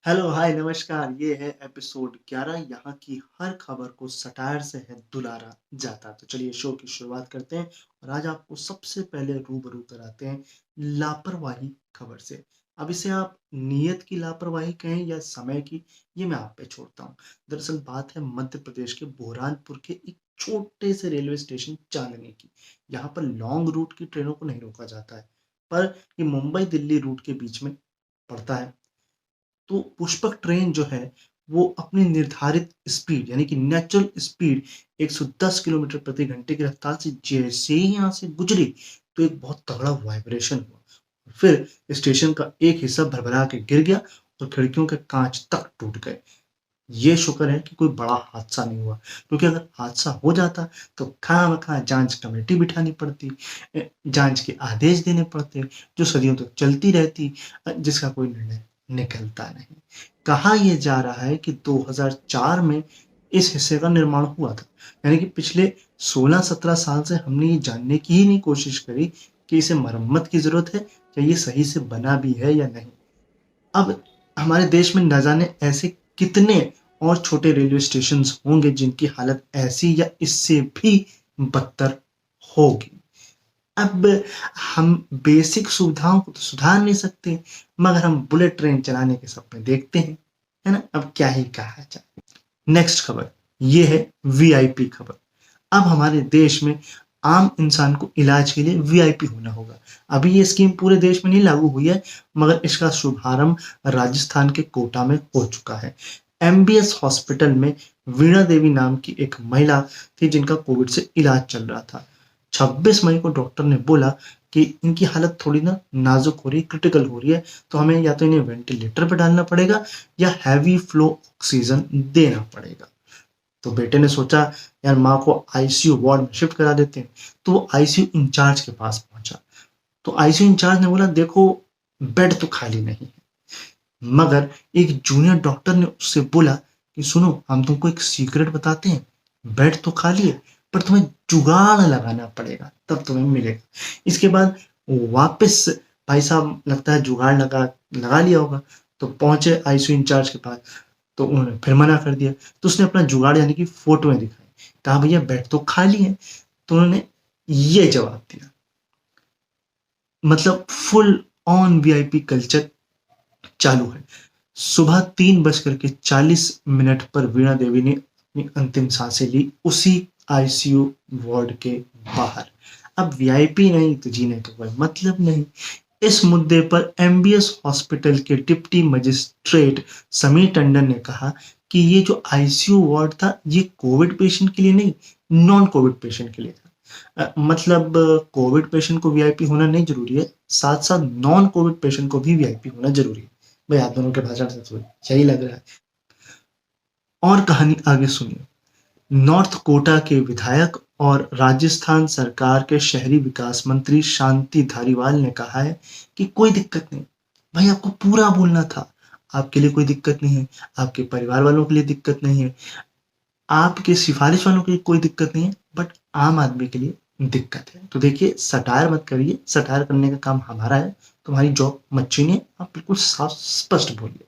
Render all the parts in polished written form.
Hello, हाय, नमस्कार। ये है एपिसोड 11। यहाँ की हर खबर को सटायर से है दुलारा जाता। तो चलिए शो की शुरुआत करते हैं और आज आपको सबसे पहले रूबरू कराते हैं लापरवाही खबर से। अब इसे आप नीयत की लापरवाही कहें या समय की, ये मैं आप पे छोड़ता हूँ। दरअसल बात है मध्य प्रदेश के बुरहानपुर के एक छोटे से रेलवे स्टेशन चांदनी की। यहाँ पर लॉन्ग रूट की ट्रेनों को नहीं रोका जाता है, पर ये मुंबई दिल्ली रूट के बीच में पड़ता है। तो पुष्पक ट्रेन जो है वो अपनी निर्धारित स्पीड यानी कि नेचुरल स्पीड 110 किलोमीटर प्रति घंटे की रफ्तार से जैसे ही यहाँ से गुजरी, तो एक बहुत तगड़ा वाइब्रेशन हुआ। फिर स्टेशन का एक हिस्सा भरभरा के गिर गया और खिड़कियों के कांच तक टूट गए। ये शुक्र है कि कोई बड़ा हादसा नहीं हुआ, क्योंकि अगर हादसा हो जाता तो खामखा जांच कमेटी बिठानी पड़ती, जांच के आदेश देने पड़ते, जो सदियों तक चलती रहती, जिसका कोई निर्णय निकलता नहीं। कहा यह जा रहा है कि 2004 में इस हिस्से का निर्माण हुआ था। यानी कि पिछले 16-17 साल से हमने ये जानने की ही नहीं कोशिश करी कि इसे मरम्मत की जरूरत है या ये सही से बना भी है या नहीं। अब हमारे देश में न जाने ऐसे कितने और छोटे रेलवे स्टेशन होंगे जिनकी हालत ऐसी या इससे भी बदतर होगी। अब हम बेसिक सुविधाओं को तो सुधार नहीं सकते, मगर हम बुलेट ट्रेन चलाने के सपने देखते हैं, है ना? अब क्या ही कहा जाए। नेक्स्ट खबर, ये है वीआईपी खबर। अब हमारे देश में आम इंसान को इलाज के लिए वीआईपी होना होगा। अभी ये स्कीम पूरे देश में नहीं लागू हुई है, मगर इसका शुभारंभ राजस्थान के कोटा में हो चुका है। एमबीएस हॉस्पिटल में वीणा देवी नाम की एक महिला थी जिनका कोविड से इलाज चल रहा था। 26 मई को डॉक्टर ने बोला कि इनकी हालत थोड़ी ना नाजुक हो रही है, क्रिटिकल हो रही है, तो हमें या तो इन्हें वेंटिलेटर पर डालना पड़ेगा या हैवी फ्लो ऑक्सीजन देना पड़ेगा। तो बेटे ने सोचा यार माँ को आईसीयू वार्ड में शिफ्ट करा देते हैं। तो वो आईसीयू इंचार्ज के पास पहुंचा। तो आईसीयू इंचार्ज ने बोला देखो, बेड तो खाली नहीं है, मगर एक जूनियर डॉक्टर ने उससे बोला कि सुनो, हम तुमको एक सीक्रेट बताते हैं, बेड तो खाली है पर तुम्हें जुगाड़ लगाना पड़ेगा तब तुम्हें मिलेगा। इसके बाद वो वापस, भाई साहब लगता है जुगाड़ लगा लगा लिया होगा, तो पहुंचे आईसीयू इंचार्ज के पास। तो उन्होंने फिर मना कर दिया। तो उसने अपना जुगाड़ यानी कि फोटोएं दिखाई, कहा भैया बेड तो खाली है। तो उन्होंने ये जवाब दिया। मतलब फुल ऑन वीआईपी कल्चर चालू है। सुबह 3:40 पर वीणा देवी ने अपनी अंतिम सांसें ली उसी आईसीयू वार्ड के बाहर। अब वीआईपी नहीं तो जीने का कोई मतलब नहीं। इस मुद्दे पर एमबीएस हॉस्पिटल के डिप्टी मजिस्ट्रेट समीर टंडन ने कहा कि ये जो आईसीयू वार्ड था ये कोविड पेशेंट के लिए नहीं, नॉन कोविड पेशेंट के लिए था। मतलब कोविड पेशेंट को वीआईपी होना नहीं जरूरी है, साथ साथ नॉन कोविड पेशेंट को भी वीआईपी होना जरूरी है। भाई आप दोनों के भाषण से तो यही लग रहा है। और कहानी आगे सुनिए। नॉर्थ कोटा के विधायक और राजस्थान सरकार के शहरी विकास मंत्री शांति धारीवाल ने कहा है कि कोई दिक्कत नहीं, भाई आपको पूरा बोलना था। आपके लिए कोई दिक्कत नहीं है, आपके परिवार वालों के लिए दिक्कत नहीं है, आपके सिफारिश वालों के लिए कोई दिक्कत नहीं है, बट आम आदमी के लिए दिक्कत है। तो देखिए, सटायर मत करिए, सटायर करने का काम हमारा है, तुम्हारी जॉब मत छीनिए, आप बिल्कुल साफ स्पष्ट बोलिए।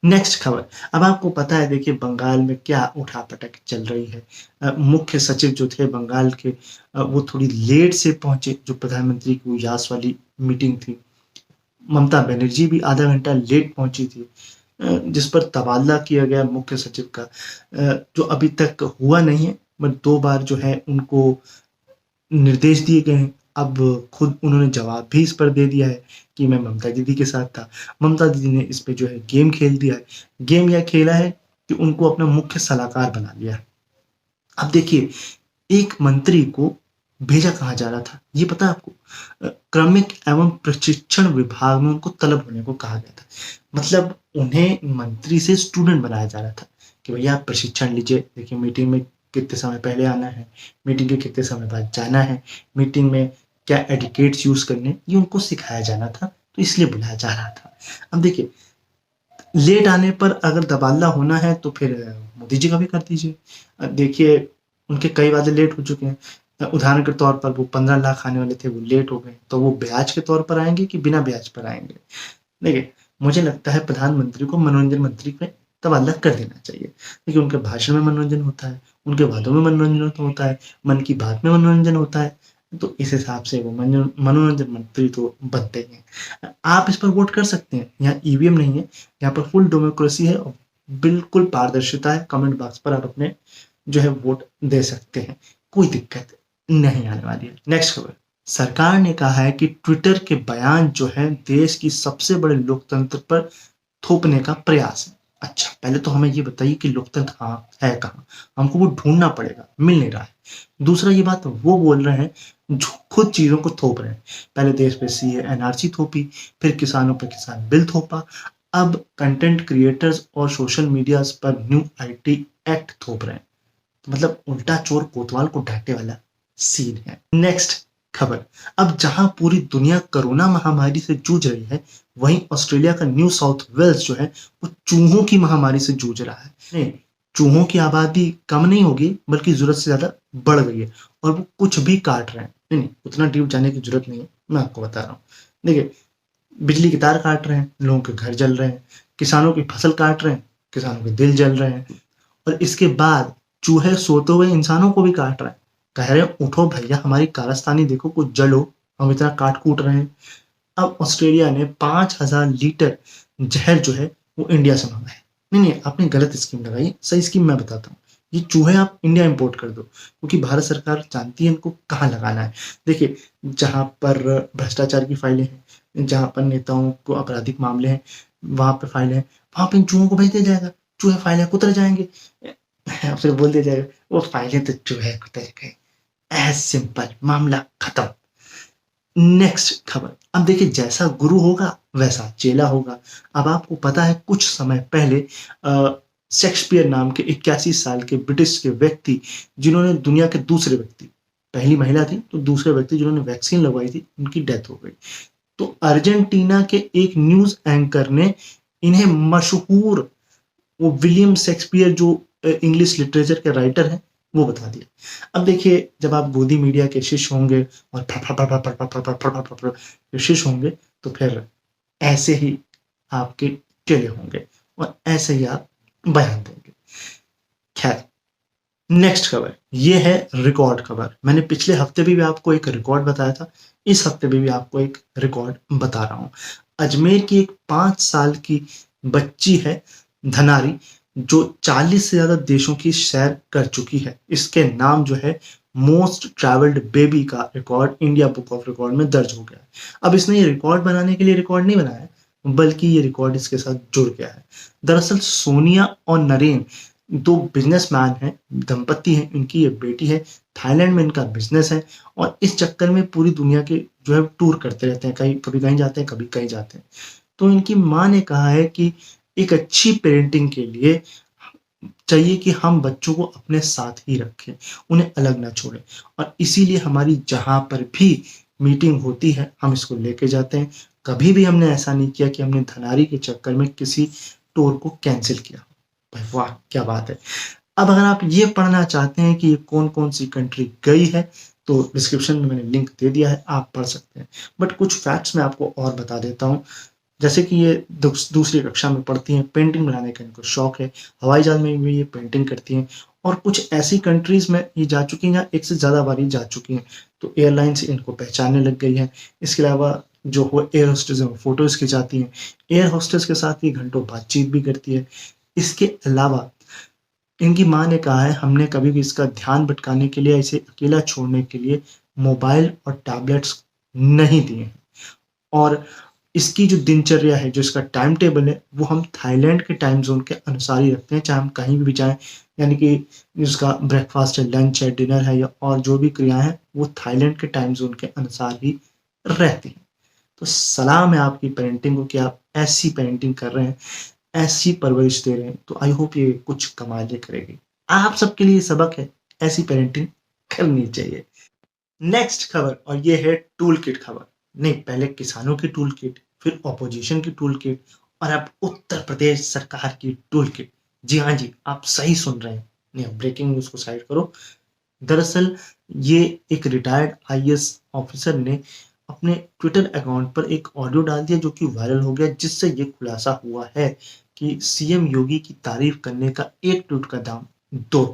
नेक्स्ट खबर। अब आपको पता है, देखिए बंगाल में क्या उठापटक चल रही है। मुख्य सचिव जो थे बंगाल के, वो थोड़ी लेट से पहुंचे। जो प्रधानमंत्री की उयास वाली मीटिंग थी, ममता बनर्जी भी आधा घंटा लेट पहुंची थी, जिस पर तबादला किया गया मुख्य सचिव का, जो अभी तक हुआ नहीं है। बट 2 बार जो है उनको निर्देश दिए गए हैं। अब खुद उन्होंने जवाब भी इस पर दे दिया है कि मैं ममता दीदी के साथ था। ममता दीदी ने इस पे जो है गेम खेल दिया है। गेम यह खेला है कि उनको अपना मुख्य सलाहकार बना लिया है। अब देखिए, एक मंत्री को भेजा कहाँ जा रहा था ये पता है आपको? क्रमिक एवं प्रशिक्षण विभाग में उनको तलब होने को कहा गया था। मतलब उन्हें मंत्री से स्टूडेंट बनाया जा रहा था कि भैया आप प्रशिक्षण लीजिए। देखिए, मीटिंग में कितने समय पहले आना है, मीटिंग के कितने समय बाद जाना है, मीटिंग में क्या एडिकेट्स यूज करने, ये उनको सिखाया जाना था, तो इसलिए बुलाया जा रहा था। अब देखिए, लेट आने पर अगर तबादला होना है तो फिर मोदी जी का भी कर दीजिए। देखिए, उनके कई वादे लेट हो चुके हैं। उदाहरण के तौर पर वो 15 लाख आने वाले थे, वो लेट हो गए, तो वो ब्याज के तौर पर आएंगे कि बिना ब्याज पर आएंगे? देखिए, मुझे लगता है प्रधानमंत्री को मनोरंजन मंत्री में तबादला कर देना चाहिए। देखिए उनके भाषण में मनोरंजन होता है, उनके वादों में मनोरंजन तो होता है, मन की बात में मनोरंजन होता है, तो इस हिसाब से वो मनोरंजन मंत्री तो बनते ही हैं। आप इस पर वोट कर सकते हैं, यहाँ ईवीएम नहीं है, यहाँ पर फुल डेमोक्रेसी है और बिल्कुल पारदर्शिता है। कमेंट बॉक्स पर आप अपने जो है वोट दे सकते हैं, कोई दिक्कत नहीं आने वाली है। नेक्स्ट खबर, सरकार ने कहा है कि ट्विटर के बयान जो है देश की सबसे बड़े लोकतंत्र पर थोपने का प्रयास है। अच्छा, पहले तो हमें ये बताइए कि लोकतंत्र कहाँ है, कहाँ हमको वो ढूंढना पड़ेगा, मिल नहीं रहा है। दूसरा ये बात वो बोल रहे हैं जो खुद चीजों को थोप रहे हैं। पहले देश पे सीए एनआरसी थोपी, फिर किसानों पे किसान बिल थोपा, अब कंटेंट क्रिएटर्स और सोशल मीडिया पर न्यू आईटी एक्ट थोप रहे हैं। तो मतलब उल्टा चोर कोतवाल को डांटे वाला सीन है। नेक्स्ट खबर, अब जहां पूरी दुनिया कोरोना महामारी से जूझ रही है, वहीं ऑस्ट्रेलिया का न्यू साउथ वेल्स जो है वो चूहों की महामारी से जूझ रहा है। नहीं, चूहों की आबादी कम नहीं होगी बल्कि जरूरत से ज्यादा बढ़ गई है और वो कुछ भी काट रहे हैं। नहीं, उतना डीप जाने की जरूरत नहीं है, मैं आपको बता रहा हूँ। देखिए, बिजली के तार काट रहे हैं, लोगों के घर जल रहे हैं, किसानों की फसल काट रहे हैं, किसानों के दिल जल रहे हैं, और इसके बाद चूहे सोते हुए इंसानों को भी काट रहे हैं। कह रहे हैं उठो भैया, हमारी कारस्तानी देखो, कुछ जलो, हम इतना काट कूट रहे हैं। अब ऑस्ट्रेलिया ने 5000 लीटर जहर जो है वो इंडिया से मंगाया है। नहीं, आपने गलत स्कीम लगाई, सही स्कीम मैं बताता हूँ। ये चूहे आप इंडिया इंपोर्ट कर दो, क्योंकि भारत सरकार जानती है इनको कहाँ लगाना है। देखिए, जहां पर भ्रष्टाचार की फाइलें हैं, जहां पर नेताओं को आपराधिक मामले हैं, वहां पे फाइलें हैं, वहां पे इन चूहों को भेज दिया जाएगा, चूहे फाइलें कुतर जाएंगे, फिर बोल दिया जाएगा वो फाइलें तो चूहे कुतर गए, एज सिंपल, मामला खत्म। नेक्स्ट खबर, अब देखिए जैसा गुरु होगा वैसा चेला होगा। अब आपको पता है कुछ समय पहले शेक्सपियर नाम के 81 साल के ब्रिटिश के व्यक्ति, जिन्होंने दुनिया के दूसरे व्यक्ति, पहली महिला थी तो दूसरे व्यक्ति जिन्होंने वैक्सीन लगवाई थी उनकी डेथ हो गई। तो अर्जेंटीना के एक न्यूज एंकर ने इन्हें मशहूर, वो विलियम शेक्सपियर जो इंग्लिश लिटरेचर के राइटर हैं, वो बता दिया। अब देखिए, जब आप गोदी मीडिया के शिष्य होंगे और शिष्य होंगे तो फिर ऐसे ही आपके चेले होंगे और ऐसे ही आप बयान देंगे। खैर, नेक्स्ट खबर, ये है रिकॉर्ड खबर। मैंने पिछले हफ्ते भी आपको एक रिकॉर्ड बताया था, इस हफ्ते भी आपको एक रिकॉर्ड बता रहा हूं। अजमेर की एक 5 साल की बच्ची है धनारी, जो 40 से ज्यादा देशों की सैर कर चुकी है। इसके नाम जो है मोस्ट ट्रैवल्ड बेबी का record India book of record में दर्ज हो गया है। अब इसने ये रिकॉर्ड बनाने के लिए रिकॉर्ड नहीं बनाया, बल्कि ये रिकॉर्ड इसके साथ जुड़ गया है। दरअसल सोनिया और नरेन दो बिजनेसमैन हैं, दंपति हैं, इनकी ये बेटी है, थाईलैंड में इनका बिजनेस है और इस चक्कर में पूरी दुनिया के जो है टूर करते रहते हैं, कहीं कभी कहीं जाते हैं, कभी कहीं जाते हैं। तो इनकी माँ ने कहा है कि एक अच्छी पेरेंटिंग के लिए चाहिए कि हम बच्चों को अपने साथ ही रखें, उन्हें अलग ना छोड़ें, और इसीलिए हमारी जहां पर भी मीटिंग होती है हम इसको लेके जाते हैं। कभी भी हमने ऐसा नहीं किया कि हमने धनारी के चक्कर में किसी टूर को कैंसिल किया। भाई वाह, क्या बात है। अब अगर आप ये पढ़ना चाहते हैं कि ये कौन कौन सी कंट्री गई है, तो डिस्क्रिप्शन में मैंने लिंक दे दिया है, आप पढ़ सकते हैं। बट कुछ फैक्ट्स मैं आपको और बता देता हूँ। जैसे कि ये दूसरी कक्षा में पढ़ती हैं, पेंटिंग बनाने का इनको शौक है, हवाई जहाज में भी ये पेंटिंग करती हैं, और कुछ ऐसी कंट्रीज में ये जा चुकी हैं, एक से ज़्यादा बार ये जा चुकी हैं, तो एयरलाइन से इनको पहचानने लग गई है। इसके अलावा जो हो एयर होस्टेस हैं, फोटोज खिंचाती हैं, एयर होस्टेस के साथ ये घंटों बातचीत भी करती है। इसके अलावा इनकी माँ ने कहा है हमने कभी भी इसका ध्यान भटकाने के लिए, इसे अकेला छोड़ने के लिए मोबाइल और टैबलेट्स नहीं दिए हैं। और इसकी जो दिनचर्या है, जो इसका टाइम टेबल है, वो हम थाईलैंड के टाइम जोन के अनुसार ही रखते हैं, चाहे हम कहीं भी जाएं। यानी कि इसका ब्रेकफास्ट है, लंच है, डिनर है, या और जो भी क्रियाएं हैं वो थाईलैंड के टाइम जोन के अनुसार ही रहती हैं। तो सलाम है आपकी पेरेंटिंग को कि आप ऐसी पेरेंटिंग कर रहे हैं, ऐसी परवरिश दे रहे हैं, तो आई होप ये कुछ कमाल करेगी। आप सबके लिए सबक है, ऐसी पेरेंटिंग करनी चाहिए। नेक्स्ट खबर, और ये है टूल किट खबर। नहीं, पहले किसानों की टूल किट, फिर ऑपोजिशन की टूल किट, और अब उत्तर प्रदेश सरकार की टूल किट। जी हाँ जी, आप सही सुन रहे हैं। नहीं, ब्रेकिंग न्यूज को साइड करो। दरअसल ये एक रिटायर्ड आईएएस ऑफिसर ने अपने ट्विटर अकाउंट पर एक ऑडियो डाल दिया जो कि वायरल हो गया, जिससे ये खुलासा हुआ है कि सीएम योगी की तारीफ करने का एक ट्वीट का दाम ₹2।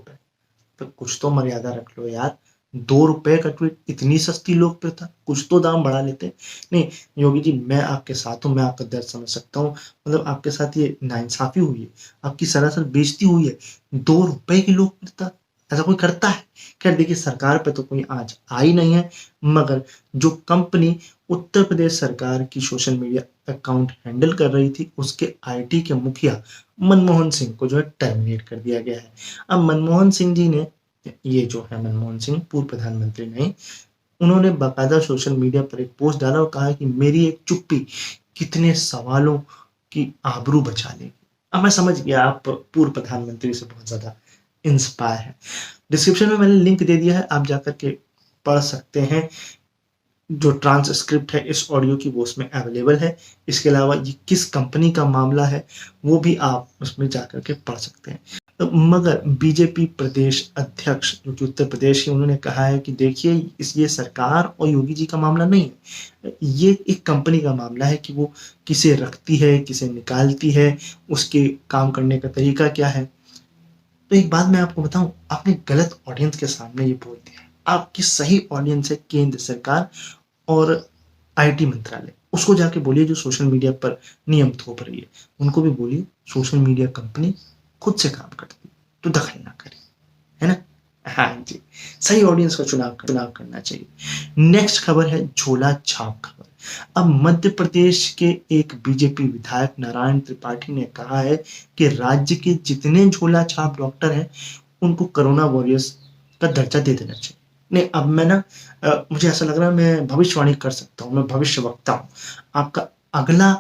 तो कुछ तो मर्यादा रख लो यार। ₹2 का ट्वीट, इतनी सस्ती लोकप्रियता, कुछ तो दाम बढ़ा लेते। नहीं योगी जी, मैं आपके साथ हूँ, मैं आपका दर्द समझ सकता हूँ। मतलब आपके साथ ये नाइंसाफी हुई है, आपकी सरासर बेइज्जती हुई है। ₹2 की लोकप्रियता, ऐसा कोई करता है? खैर देखिए, सरकार पे तो कोई आँच आई नहीं है, मगर जो कंपनी उत्तर प्रदेश सरकार की सोशल मीडिया अकाउंट हैंडल कर रही थी, उसके आईटी के मुखिया मनमोहन सिंह को जो है टर्मिनेट कर दिया गया है। अब मनमोहन सिंह जी ने, ये जो है मनमोहन सिंह पूर्व प्रधानमंत्री नहीं, उन्होंने बाकायदा सोशल मीडिया पर एक पोस्ट डाला और कहा कि मेरी एक चुप्पी कितने सवालों की आबरू बचा लेगी। अब मैं समझ गया आप पूर्व प्रधानमंत्री से बहुत ज्यादा इंस्पायर है। डिस्क्रिप्शन में मैंने लिंक दे दिया है, आप जाकर के पढ़ सकते हैं। जो ट्रांसक्रिप्ट है इस ऑडियो की वो उसमें अवेलेबल है। इसके अलावा ये किस कंपनी का मामला है वो भी आप उसमें जाकर के पढ़ सकते हैं। तो मगर बीजेपी प्रदेश अध्यक्ष जो कि उत्तर प्रदेश के, उन्होंने कहा है कि देखिए ये सरकार और योगी जी का मामला नहीं है, ये एक कंपनी का मामला है कि वो किसे रखती है किसे निकालती है, उसके काम करने का तरीका क्या है। तो एक बात मैं आपको बताऊं, आपने गलत ऑडियंस के सामने ये बोल दिया है। आपकी सही ऑडियंस है केंद्र सरकार और आईटी मंत्रालय। उसको जाके बोलिए जो सोशल मीडिया पर नियम थोप रही है, उनको भी बोलिए सोशल मीडिया कंपनी खुद से काम करती है तो दखल ना करे, है ना। हाँ जी, सही ऑडियंस का चुनाव करना चाहिए। नेक्स्ट खबर है झोला छाप खबर। अब मध्य प्रदेश के एक बीजेपी विधायक नारायण त्रिपाठी ने कहा है कि राज्य के जितने झोला छाप डॉक्टर हैं उनको कोरोना वॉरियर्स का दर्जा दे देना चाहिए। नहीं अब मैं ना मुझे ऐसा लग रहा है मैं भविष्यवाणी कर सकता हूँ, मैं भविष्य वक्ता हूँ। आपका अगला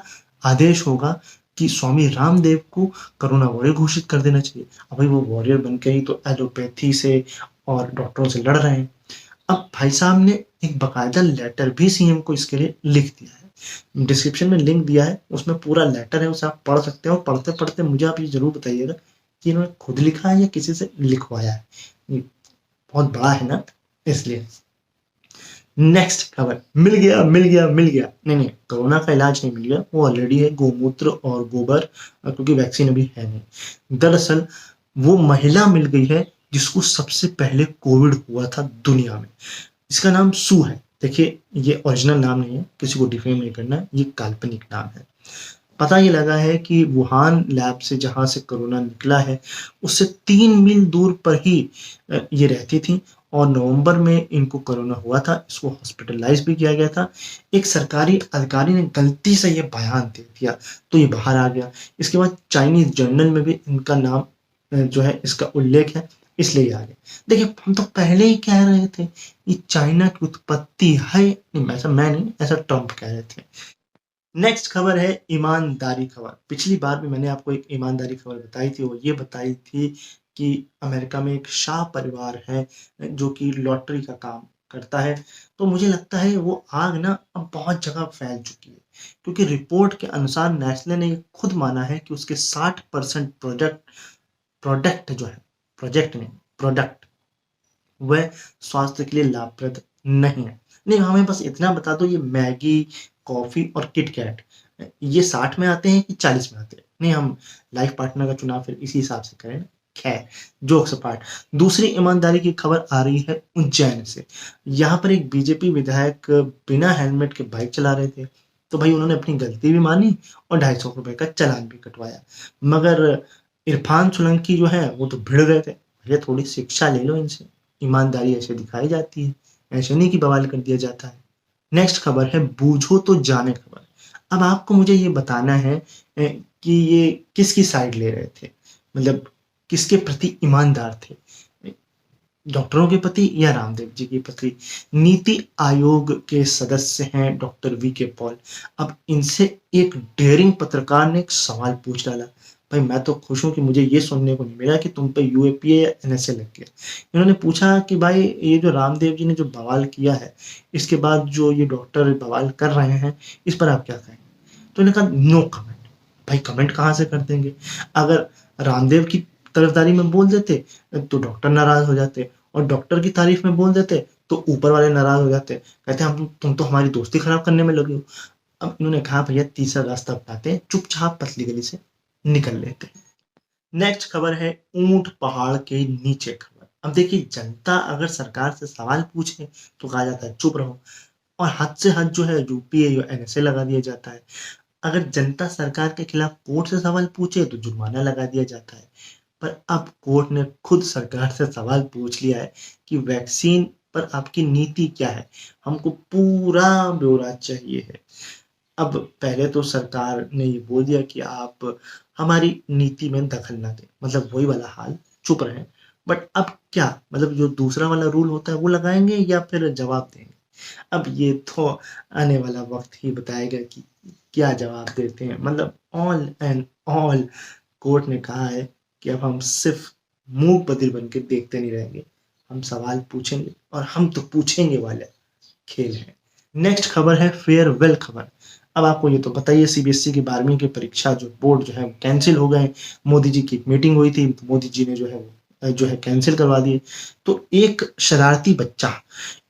आदेश होगा कि स्वामी रामदेव को कोरोना वॉरियर घोषित कर देना चाहिए। अब भाई वो वॉरियर बन के ही तो एलोपैथी से और डॉक्टरों से लड़ रहे हैं। अब भाई साहब ने एक बकायदा लेटर भी सीएम को इसके लिए लिख दिया है। डिस्क्रिप्शन में लिंक दिया है, उसमें पूरा लेटर है, उसे आप पढ़ सकते हो। पढ़ते पढ़ते मुझे आप ये जरूर बताइएगा कि इन्होंने खुद लिखा है या किसी से लिखवाया है। ये बहुत बड़ा है ना, इसलिए। नेक्स्ट खबर, मिल गया। नहीं कोरोना का इलाज नहीं मिल गया, वो ऑलरेडी है गोमूत्र और गोबर, क्योंकि वैक्सीन अभी है नहीं। दरअसल वो महिला मिल गई है जिसको सबसे पहले कोविड हुआ था दुनिया में। इसका नाम सू है। देखिए ये ओरिजिनल नाम नहीं है, किसी को डिफेम नहीं करना, ये काल्पनिक नाम है। पता ये लगा है कि वुहान लैब से जहां से कोरोना निकला है उससे 3 मील दूर पर ही ये रहती थी और नवंबर में इनको कोरोना हुआ था। इसको हॉस्पिटलाइज भी किया गया था। एक सरकारी अधिकारी ने गलती से ये बयान दे दिया तो ये बाहर आ गया। इसके बाद चाइनीज जर्नल में भी इनका नाम जो है इसका उल्लेख है, इसलिए आ गया। देखिए हम तो पहले ही कह रहे थे ये चाइना की उत्पत्ति है, नहीं ऐसा मैं नहीं, ऐसा ट्रम्प कह रहे थे। नेक्स्ट खबर है ईमानदारी खबर। पिछली बार भी मैंने आपको एक ईमानदारी खबर बताई थी, वो ये बताई थी कि अमेरिका में एक शाह परिवार है जो कि लॉटरी का काम करता है। तो मुझे लगता है वो आग ना अब बहुत जगह फैल चुकी है, क्योंकि रिपोर्ट के अनुसार नेस्ले ने खुद माना है कि उसके 60% प्रोडक्ट जो है, प्रोजेक्ट नहीं प्रोडक्ट, वह स्वास्थ्य के लिए लाभप्रद नहीं है। नहीं हमें बस इतना बता दो ये मैगी, कॉफी और किटकैट ये 60 में आते हैं कि 40 में आते हैं। नहीं हम लाइफ पार्टनर का चुनाव फिर इसी हिसाब से करें ना। खैर जोक्स अपार्ट, दूसरी ईमानदारी की खबर आ रही है उज्जैन से। यहाँ पर एक बीजेपी विधायक बिना हेलमेट के बाइक चला रहे थे, तो भाई उन्होंने अपनी गलती भी मानी और ₹250 का चालान भी कटवाया। मगर इरफान सोलंकी जो है वो तो भिड़ गए थे। भैया थोड़ी शिक्षा ले लो इनसे, ईमानदारी ऐसे दिखाई जाती है, ऐसे नहीं कि बवाल कर दिया जाता है। नेक्स्ट खबर है बूझो तो जाने खबर। अब आपको मुझे ये बताना है कि ये किसकी साइड ले रहे थे, मतलब किसके प्रति ईमानदार थे, डॉक्टरों के प्रति या रामदेव जी के प्रति। नीति आयोग के सदस्य हैं डॉक्टर वी के पॉल। अब इनसे एक डेयरिंग पत्रकार ने एक सवाल पूछ डाला। भाई मैं तो खुश हूं कि मुझे ये सुनने को नहीं मिला कि तुम पे यूएपीए या एनएसए लग गया। इन्होंने पूछा कि भाई ये जो रामदेव जी ने जो बवाल किया है, इसके बाद जो ये डॉक्टर बवाल कर रहे हैं, इस पर आप क्या कहेंगे। तो इन्होंने कहा नो कमेंट। भाई कमेंट कहाँ से कर देंगे, अगर रामदेव की तरफदारी में बोल देते तो डॉक्टर नाराज हो जाते और डॉक्टर की तारीफ में बोल देते तो ऊपर वाले नाराज हो जाते हैं, कहते हैं हम तुम तो हमारी दोस्ती खराब करने में लगे हो। अब इन्होंने कहा भैया तीसरा रास्ता अपनाते हैं, चुपचाप पतली गली से निकल लेते हैं। नेक्स्ट खबर है ऊंट पहाड़ के नीचे खबर। अब देखिए जनता अगर सरकार से सवाल पूछे तो कहा जाता है चुप रहो, और हद से हद जो है यूपीए या एनएसए लगा दिया जाता है। अगर जनता सरकार के खिलाफ कोर्ट से सवाल पूछे तो जुर्माना लगा दिया जाता है। पर अब कोर्ट ने खुद सरकार से सवाल पूछ लिया है कि वैक्सीन पर आपकी नीति क्या है, हमको पूरा ब्यौरा चाहिए है। अब पहले तो सरकार ने ये बोल दिया कि आप हमारी नीति में दखल ना दें, मतलब वही वाला हाल, चुप रहें। बट अब क्या, मतलब जो दूसरा वाला रूल होता है वो लगाएंगे या फिर जवाब देंगे? अब ये तो आने वाला वक्त ही बताएगा कि क्या जवाब देते हैं। मतलब ऑल एंड ऑल कोर्ट ने कहा है कि अब हम सिर्फ मूक बधिर बन के देखते नहीं रहेंगे, हम सवाल पूछेंगे, और हम तो पूछेंगे वाले खेल है। नेक्स्ट खबर है फेयरवेल खबर। अब आपको ये तो पता ही है सीबीएसई की 12वीं की परीक्षा जो बोर्ड जो है कैंसिल हो गए। मोदी जी की एक मीटिंग हुई थी, तो मोदी जी ने जो है कैंसिल करवा दिए। तो एक शरारती बच्चा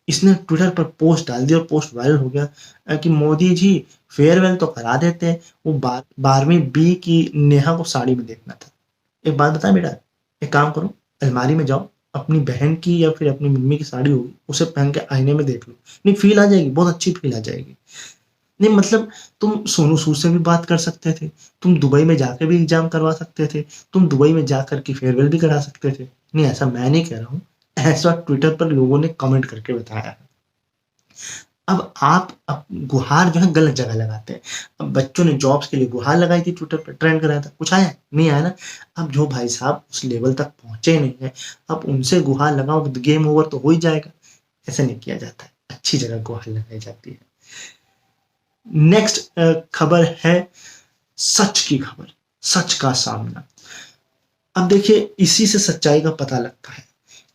इसने ट्विटर पर पोस्ट डाल दिया और पोस्ट वायरल हो गया कि मोदी जी फेयरवेल तो करा देते हैं, वो 12वीं बी की नेहा को साड़ी में देखना था। एक बात बता बेटा, एक काम करो, अलमारी में जाओ, अपनी बहन की या फिर अपनी मम्मी की साड़ी होगी उसे पहन के आईने में देख लो, नहीं फील आ जाएगी, बहुत अच्छी फील आ जाएगी। नहीं मतलब तुम सोनू सूद से भी बात कर सकते थे, तुम दुबई में जाकर भी एग्जाम करवा सकते थे, तुम दुबई में जाकर की फेयरवेल भी करा सकते थे। नहीं ऐसा मैं नहीं कह रहा हूँ, ऐसा ट्विटर पर लोगों ने कमेंट करके बताया है। अब गुहार जो है गलत जगह लगाते हैं। अब बच्चों ने जॉब्स के लिए गुहार लगाई थी, ट्विटर पर ट्रेंड कराया था, कुछ आया नहीं आया ना। अब जो भाई साहब उस लेवल तक पहुंचे नहीं है, अब उनसे गुहार लगाओ तो गेम ओवर तो हो ही जाएगा। ऐसा नहीं किया जाता है, अच्छी जगह गुहार लगाई जाती है। नेक्स्ट खबर है सच की खबर, सच का सामना। अब देखिए इसी से सच्चाई का पता लगता है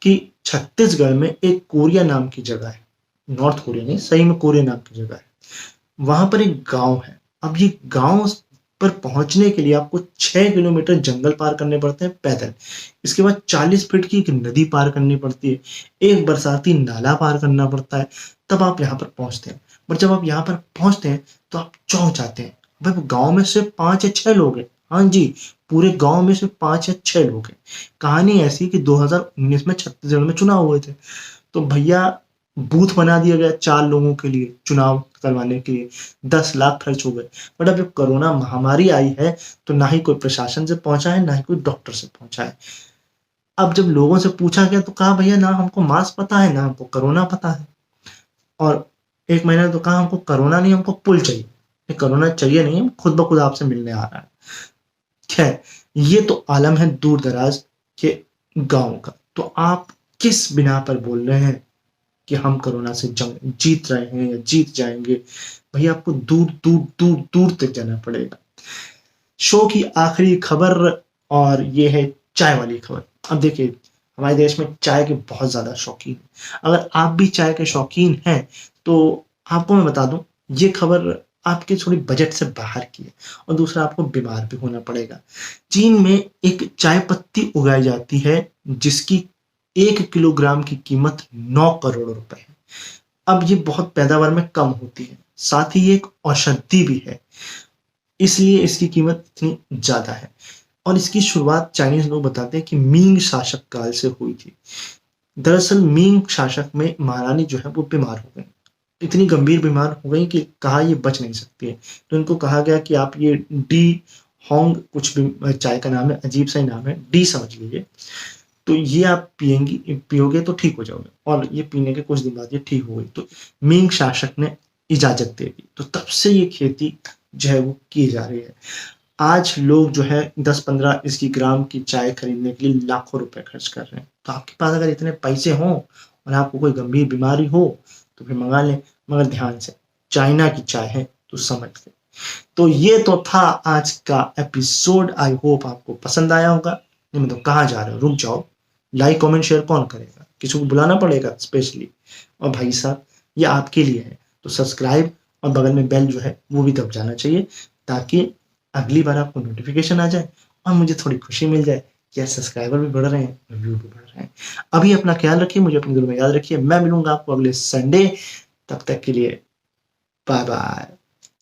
कि छत्तीसगढ़ में एक कोरिया नाम की जगह है, नॉर्थ कोरिया नहीं, सही में कोरिया नाम की जगह है। वहां पर एक गांव है। अब ये गांव पर पहुंचने के लिए आपको 6 किलोमीटर जंगल पार करने पड़ते हैं पैदल। इसके बाद 40 फीट की एक नदी पार करनी पड़ती है, एक बरसाती नाला पार करना पड़ता है, तब आप यहाँ पर पहुंचते हैं। पर जब आप यहाँ पर पहुंचते हैं तो आप चौंक जाते हैं, भाई गांव में सिर्फ 5 या 6 लोग हैं। हाँ जी, पूरे गांव में सिर्फ 5 या 6 लोग हैं। कहानी ऐसी कि 2019 में छत्तीसगढ़ में चुनाव हुए थे, तो भैया बूथ बना दिया गया 4 लोगों के लिए चुनाव करवाने के लिए, 10 लाख खर्च हो गए। बट अब जब कोरोना महामारी आई है तो ना ही कोई प्रशासन से पहुंचा है, ना ही कोई डॉक्टर से पहुंचा है। अब जब लोगों से पूछा गया तो कहा भैया ना हमको मास्क पता है ना हमको कोरोना पता है। और एक महीने तो कहा हमको कोरोना नहीं, हमको पुल चाहिए। ये कोरोना चाहिए नहीं, हम खुद ब खुद आपसे मिलने आ रहा है। खैर, ये तो आलम है दूर दराज के गांव का। तो आप किस बिना पर बोल रहे हैं कि हम कोरोना से जंग जीत रहे हैं या जीत जाएंगे? भैया आपको दूर दूर दूर दूर तक जाना पड़ेगा। शो की आखिरी खबर, और ये है चाय वाली खबर। अब देखिए हमारे देश में चाय के बहुत ज्यादा शौकीन हैं। अगर आप भी चाय के शौकीन हैं तो आपको मैं बता दूं, ये खबर आपके थोड़ी बजट से बाहर की है, और दूसरा आपको बीमार भी होना पड़ेगा। चीन में एक चाय पत्ती उगाई जाती है जिसकी 1 किलोग्राम की कीमत 9 करोड़ रुपए है। अब ये बहुत पैदावार में कम होती है, साथ ही ये एक औषधि भी है, इसलिए इसकी कीमत इतनी ज्यादा है। और इसकी शुरुआत चाइनीज लोग बताते हैं कि मिंग शासक काल से हुई थी। दरअसल मिंग शासक में महारानी जो है वो बीमार हो गई, इतनी गंभीर बीमार हो गई कि कहा ये बच नहीं सकती है। तो इनको कहा गया कि आप ये डी होंग, कुछ भी चाय का नाम है, अजीब सा ही नाम है, डी समझ लीजिए, तो ये आप पियोगे तो ठीक हो जाओगे। और ये पीने के कुछ दिन बाद ये ठीक हो गई, तो मिंग शासक ने इजाजत दे दी, तो तब से ये खेती जो है वो की जा रही है। आज लोग जो है 10-15 इसकी ग्राम की चाय खरीदने के लिए लाखों रुपए खर्च कर रहे हैं। तो आपके पास अगर इतने पैसे हों और आपको कोई गंभीर बीमारी हो तो फिर मंगा लें, मगर ध्यान से, चाइना की चाय है तो समझ के। तो ये तो था आज का एपिसोड, आई होप आपको पसंद आया होगा। नहीं मतलब कहाँ जा रहे हो, रुक जाओ, लाइक कमेंट शेयर कौन करेगा, किसी को बुलाना पड़ेगा स्पेशली। और भाई साहब ये आपके लिए है, तो सब्सक्राइब और बगल में बेल जो है वो भी दब जाना चाहिए, ताकि अगली बार आपको नोटिफिकेशन आ जाए और मुझे थोड़ी खुशी मिल जाए यस, सब्सक्राइबर भी बढ़ रहे हैं, व्यू भी बढ़ रहे हैं। अभी अपना ख्याल रखिए, मुझे अपने दिल में याद रखिए। मैं मिलूँगा आपको अगले संडे, तब तक के लिए बाय-बाय।